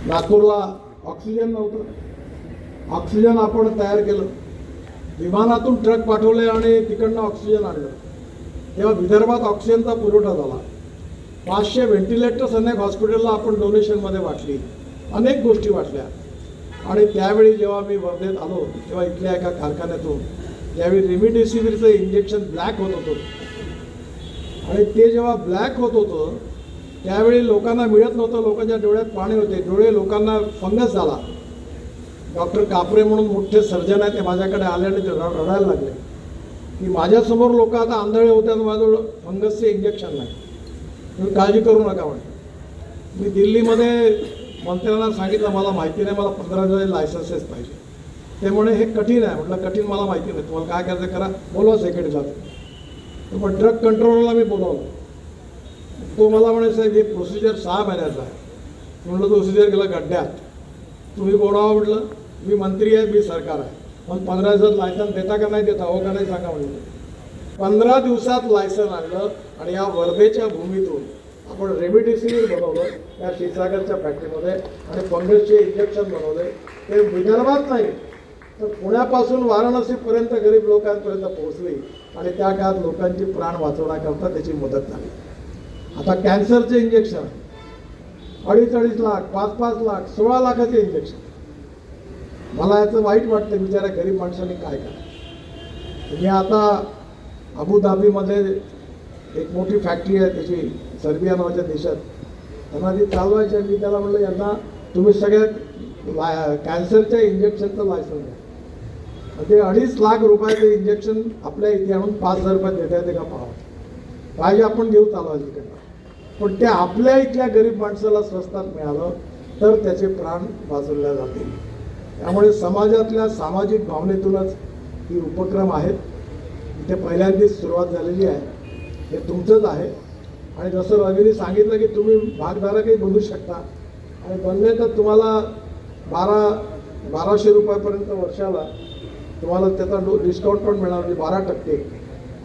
नागपूरला ऑक्सिजन नव्हतं, ऑक्सिजन आपण तयार केलं, विमानातून ट्रक पाठवले आणि तिकडनं ऑक्सिजन आणलं, तेव्हा विदर्भात ऑक्सिजनचा पुरवठा झाला. 500 व्हेंटिलेटर्स अनेक हॉस्पिटलला आपण डोनेशनमध्ये वाटली, अनेक गोष्टी वाटल्या. आणि त्यावेळी जेव्हा मी वर्धेत आलो तेव्हा इथल्या एका कारखान्यातून त्यावेळी रेमडेसिवीरचं इंजेक्शन ब्लॅक होत होतं, आणि ते जेव्हा ब्लॅक होत होतं त्यावेळी लोकांना मिळत नव्हतं, लोकांच्या डोळ्यात पाणी होते, डोळे लोकांना फंगस झाला. डॉक्टर कापरे म्हणून मोठे सर्जन आहे, ते माझ्याकडे आले आणि ते रडायला लागले की माझ्यासमोर लोक आता आंधळे होते आणि माझ्याजवळ फंगसचे इंजेक्शन नाही, तुम्ही काळजी करू नका म्हणे. मी दिल्लीमध्ये मंत्र्यांना सांगितलं मला माहिती नाही, मला 15,000 लायसन्सेस पाहिजे. ते म्हणे हे कठीण आहे. म्हटलं कठीण मला माहिती नाही, तुम्हाला काय करायचं करा, बोलवा सेक्रेटरीला. पण ट्रक कंट्रोलरला मी बोलवलं, तो मला म्हणे साहेब हे प्रोसिजर 6 महिन्याचं आहे. म्हटलं प्रोसिजर गेलं गड्ड्यात, तुम्ही बोलावं. म्हटलं मी मंत्री आहे, मी सरकार आहे, पण 15,000 लायसन्स देता का नाही देता, हो का नाही सांगा. म्हटलं 15 दिवसात लायसन आणलं आणि या वर्धेच्या भूमीतून आपण रेमडेसिवीर बनवलं या क्षीरसागरच्या फॅक्टरीमध्ये, आणि फंगसचे इंजेक्शन बनवले. ते विदर्भात नाही तर पुण्यापासून वाराणसीपर्यंत गरीब लोकांपर्यंत पोहोचली, आणि त्या काळात लोकांची प्राण वाचवण्याकरता त्याची मदत झाली. आता कॅन्सरचे इंजेक्शन 2.5 लाख, 5 लाख, 16 लाखाचे इंजेक्शन. मला याचं वाईट वाटतं, बिचाऱ्या गरीब माणसांनी काय करावं. मी आता अबुधाबीमध्ये एक मोठी फॅक्टरी आहे त्याची, सर्बिया नावाच्या देशात, त्यांना ती चालवायची. मी त्याला म्हटलं यांना तुम्ही सगळ्या कॅन्सरच्या इंजेक्शनचं लायसन्स द्या. ते 2.5 लाख रुपयाचं इंजेक्शन आपल्या इथे आणून 5,000 रुपयात देता येते का पाहावं. पाहिजे आपण घेऊ चालवायचं तिकडनं, पण ते आपल्या इथल्या गरीब माणसाला स्वस्तात मिळालं तर त्याचे प्राण वाचवले जातील. त्यामुळे समाजातल्या सामाजिक भावनेतूनच ही उपक्रम आहेत. इथे पहिल्यांदाच सुरुवात झालेली आहे, हे तुमचंच आहे. आणि जसं रवीने सांगितलं की तुम्ही भागधारकही बनू शकता, आणि बनले तर तुम्हाला 1200 रुपयापर्यंत वर्षाला तुम्हाला त्याचा डिस्काउंट पण मिळणार, म्हणजे 12%.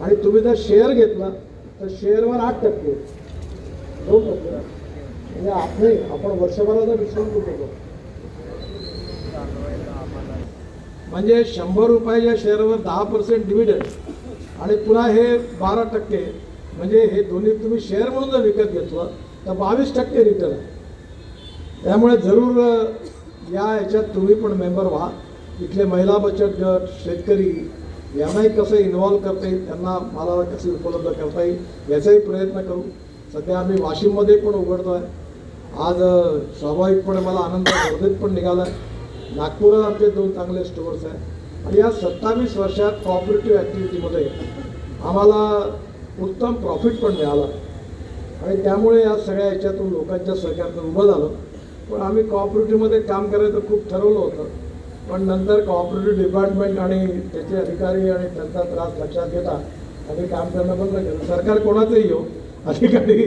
आणि तुम्ही जर शेअर घेतला तर शेअरवर 8%, 2%. म्हणजे आपण वर्षभराचा डिस्काउंट देतो. म्हणजे 100 रुपयाच्या शेअरवर 10% डिव्हिडंड, आणि पुन्हा हे 12%. म्हणजे हे दोन्ही तुम्ही शेअर म्हणून जर विकत घेतलं तर 22% रिटर्न. त्यामुळे जरूर या याच्यात तुम्ही पण मेंबर व्हा. इथले महिला बचत गट, शेतकरी यांनाही कसं इन्व्हॉल्व करता येईल, त्यांना मालाला कसे उपलब्ध करता येईल याचाही प्रयत्न करू. सध्या आम्ही वाशिममध्ये पण उघडतो आहे. आज स्वाभाविकपणे मला आनंद वर्धेत पण निघाला आहे. नागपुरात आमचे 2 चांगले स्टोअर्स आहेत. आणि या 27 वर्षात कॉपरेटिव्ह ॲक्टिव्हिटीमध्ये आम्हाला उत्तम प्रॉफिट पण मिळाला, आणि त्यामुळे या सगळ्या याच्यातून लोकांच्या सहकार्यातून उभं झालं. पण आम्ही कॉपरेटिव्हमध्ये काम करायचं खूप ठरवलं होतं, पण नंतर कॉपरेटिव्ह डिपार्टमेंट आणि त्याचे अधिकारी आणि त्यांचा त्रास लक्षात घेता आम्ही काम करणं बंद केलं. सरकार कोणाचंही येऊ, अधिकारी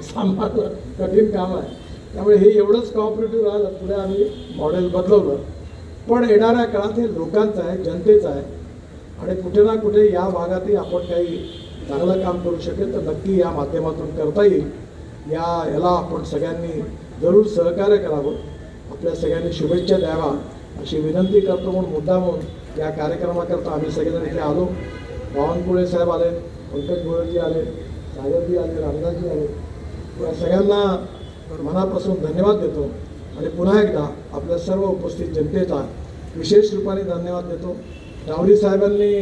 सांभाळणं कठीण काम आहे. त्यामुळे हे एवढंच कॉपरेटिव्ह राहिलं, पुढे आम्ही मॉडेल बदलवलं. पण येणाऱ्या काळात हे लोकांचं आहे, जनतेचं आहे, आणि कुठे ना कुठे या भागातही आपण काही चांगलं काम करू शकेल तर नक्की या माध्यमातून करता येईल. याला आपण सगळ्यांनी जरूर सहकार्य करावं, आपल्या सगळ्यांनी शुभेच्छा द्यावा अशी विनंती करतो. म्हणून मुद्दा म्हणून या कार्यक्रमाकरता आम्ही सगळेजण इथे आलो. बावनकुळे साहेब आले, पंकज गोयलजी आले, सागरजी आले, रामदासजी आले. या सगळ्यांना मनापासून धन्यवाद देतो, आणि पुन्हा एकदा आपल्या सर्व उपस्थित जनतेचा विशेष रूपाने धन्यवाद देतो. रावरी साहेबांनी